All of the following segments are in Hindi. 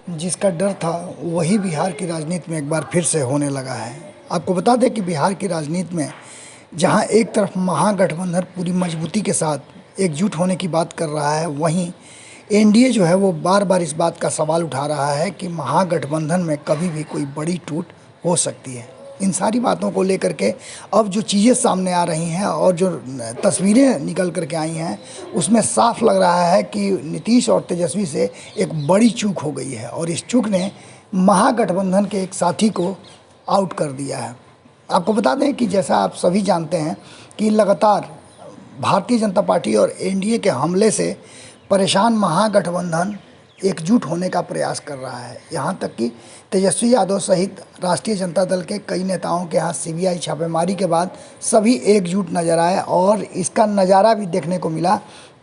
जिसका डर था वही बिहार की राजनीति में एक बार फिर से होने लगा है। आपको बता दें कि बिहार की राजनीति में जहां एक तरफ महागठबंधन पूरी मजबूती के साथ एकजुट होने की बात कर रहा है, वहीं एनडीए जो है वो बार बार इस बात का सवाल उठा रहा है कि महागठबंधन में कभी भी कोई बड़ी टूट हो सकती है। इन सारी बातों को लेकर के अब जो चीज़ें सामने आ रही हैं और जो तस्वीरें निकल कर के आई हैं, उसमें साफ लग रहा है कि नीतीश और तेजस्वी से एक बड़ी चूक हो गई है और इस चूक ने महागठबंधन के एक साथी को आउट कर दिया है। आपको बता दें कि जैसा आप सभी जानते हैं कि लगातार भारतीय जनता पार्टी और एनडीए के हमले से परेशान महागठबंधन एकजुट होने का प्रयास कर रहा है। यहाँ तक कि तेजस्वी यादव सहित राष्ट्रीय जनता दल के कई नेताओं के यहाँ सीबीआई छापेमारी के बाद सभी एकजुट नजर आए और इसका नज़ारा भी देखने को मिला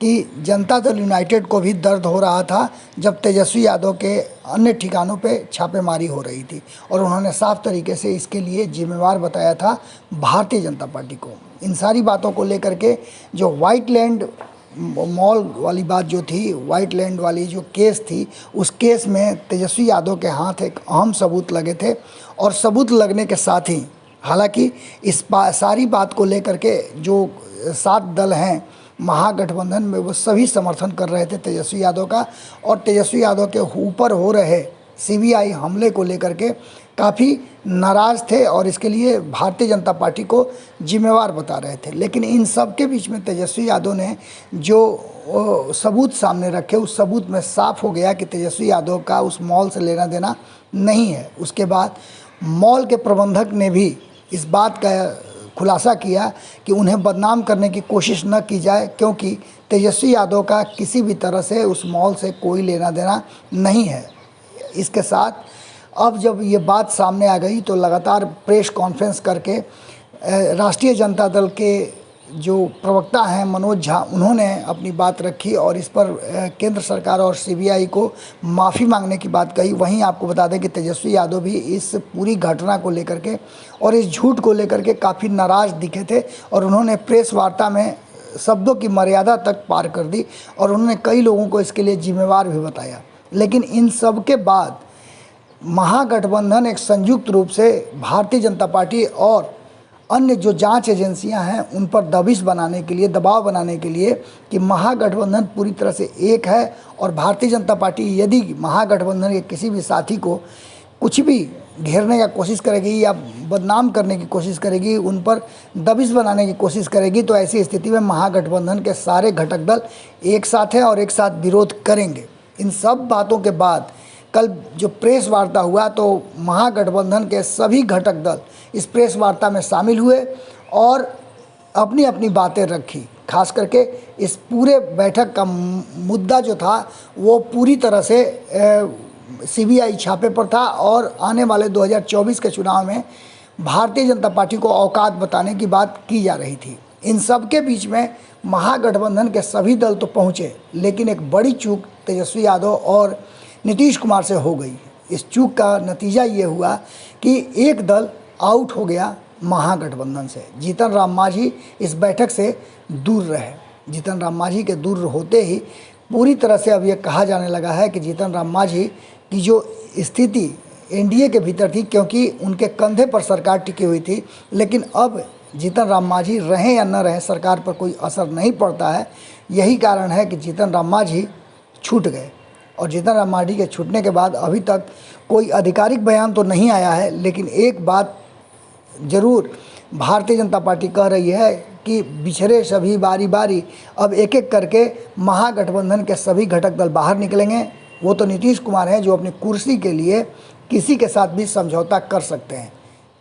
कि जनता दल यूनाइटेड को भी दर्द हो रहा था जब तेजस्वी यादव के अन्य ठिकानों पे छापेमारी हो रही थी और उन्होंने साफ तरीके से इसके लिए जिम्मेवार बताया था भारतीय जनता पार्टी को। इन सारी बातों को लेकर के जो व्हाइट लैंड मॉल वाली बात जो थी, वाइट लैंड वाली जो केस थी, उस केस में तेजस्वी यादव के हाथ एक अहम सबूत लगे थे और सबूत लगने के साथ ही हालांकि इस सारी बात को लेकर के जो 7 दल हैं महागठबंधन में, वो सभी समर्थन कर रहे थे तेजस्वी यादव का और तेजस्वी यादव के ऊपर हो रहे सीबीआई हमले को लेकर के काफ़ी नाराज़ थे और इसके लिए भारतीय जनता पार्टी को जिम्मेवार बता रहे थे। लेकिन इन सब के बीच में तेजस्वी यादव ने जो सबूत सामने रखे, उस सबूत में साफ हो गया कि तेजस्वी यादव का उस मॉल से लेना देना नहीं है। उसके बाद मॉल के प्रबंधक ने भी इस बात का खुलासा किया कि उन्हें बदनाम करने की कोशिश न की जाए, क्योंकि तेजस्वी यादव का किसी भी तरह से उस मॉल से कोई लेना देना नहीं है। इसके साथ अब जब ये बात सामने आ गई तो लगातार प्रेस कॉन्फ्रेंस करके राष्ट्रीय जनता दल के जो प्रवक्ता हैं मनोज झा, उन्होंने अपनी बात रखी और इस पर केंद्र सरकार और सीबीआई को माफ़ी मांगने की बात कही। वहीं आपको बता दें कि तेजस्वी यादव भी इस पूरी घटना को लेकर के और इस झूठ को लेकर के काफ़ी नाराज़ दिखे थे और उन्होंने प्रेस वार्ता में शब्दों की मर्यादा तक पार कर दी और उन्होंने कई लोगों को इसके लिए जिम्मेवार भी बताया। लेकिन इन सब के बाद महागठबंधन एक संयुक्त रूप से भारतीय जनता पार्टी और अन्य जो जांच एजेंसियां हैं उन पर दबिश बनाने के लिए, दबाव बनाने के लिए कि महागठबंधन पूरी तरह से एक है और भारतीय जनता पार्टी यदि महागठबंधन के किसी भी साथी को कुछ भी घेरने का कोशिश करेगी या बदनाम करने की कोशिश करेगी, उन पर दबिश बनाने की कोशिश करेगी, तो ऐसी स्थिति में महागठबंधन के सारे घटक दल एक साथ हैं और एक साथ विरोध करेंगे। इन सब बातों के बाद कल जो प्रेस वार्ता हुआ तो महागठबंधन के सभी घटक दल इस प्रेस वार्ता में शामिल हुए और अपनी अपनी बातें रखी। खास करके इस पूरे बैठक का मुद्दा जो था वो पूरी तरह से सीबीआई छापे पर था और आने वाले 2024 के चुनाव में भारतीय जनता पार्टी को औकात बताने की बात की जा रही थी। इन सब के बीच में महागठबंधन के सभी दल तो पहुँचे, लेकिन एक बड़ी चूक तेजस्वी यादव और नीतीश कुमार से हो गई। इस चूक का नतीजा ये हुआ कि एक दल आउट हो गया महागठबंधन से। जीतन राम मांझी इस बैठक से दूर रहे। जीतन राम मांझी के दूर होते ही पूरी तरह से अब ये कहा जाने लगा है कि जीतन राम मांझी की जो स्थिति एनडीए के भीतर थी, क्योंकि उनके कंधे पर सरकार टिकी हुई थी, लेकिन अब जीतन राम मांझी रहें या न रहें सरकार पर कोई असर नहीं पड़ता है। यही कारण है कि जीतन राम मांझी छूट गए और जीतन राम मांझी के छूटने के बाद अभी तक कोई आधिकारिक बयान तो नहीं आया है, लेकिन एक बात ज़रूर भारतीय जनता पार्टी कह रही है कि बिछड़े सभी बारी बारी अब एक एक करके महागठबंधन के सभी घटक दल बाहर निकलेंगे। वो तो नीतीश कुमार हैं जो अपनी कुर्सी के लिए किसी के साथ भी समझौता कर सकते हैं।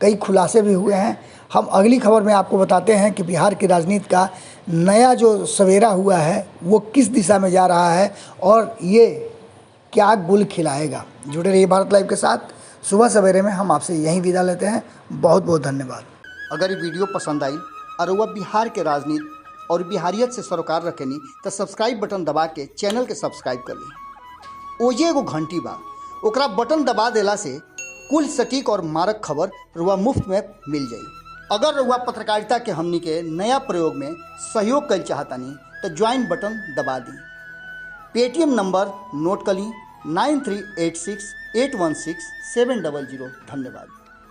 कई खुलासे भी हुए हैं। हम अगली खबर में आपको बताते हैं कि बिहार की राजनीति का नया जो सवेरा हुआ है वो किस दिशा में जा रहा है और ये क्या गुल खिलाएगा। जुड़े रहिए भारत लाइव के साथ। सुबह सवेरे में हम आपसे यहीं विदा लेते हैं। बहुत बहुत धन्यवाद। अगर ये वीडियो पसंद आई और वह बिहार के राजनीति और बिहारियत से सरोकार रखेनी तो सब्सक्राइब बटन दबा के चैनल के सब्सक्राइब कर ली। ओजे एगो घंटी बा, ओकरा बटन दबा देला से कुल सटीक और मारक खबर रुआ मुफ्त में मिल जाई। अगर रुआ पत्रकारिता के हमनी के नया प्रयोग में सहयोग कर चाहतानी तो ज्वाइन बटन दबा दी। पेटीएम नंबर नोट कर ली 9386816700। धन्यवाद।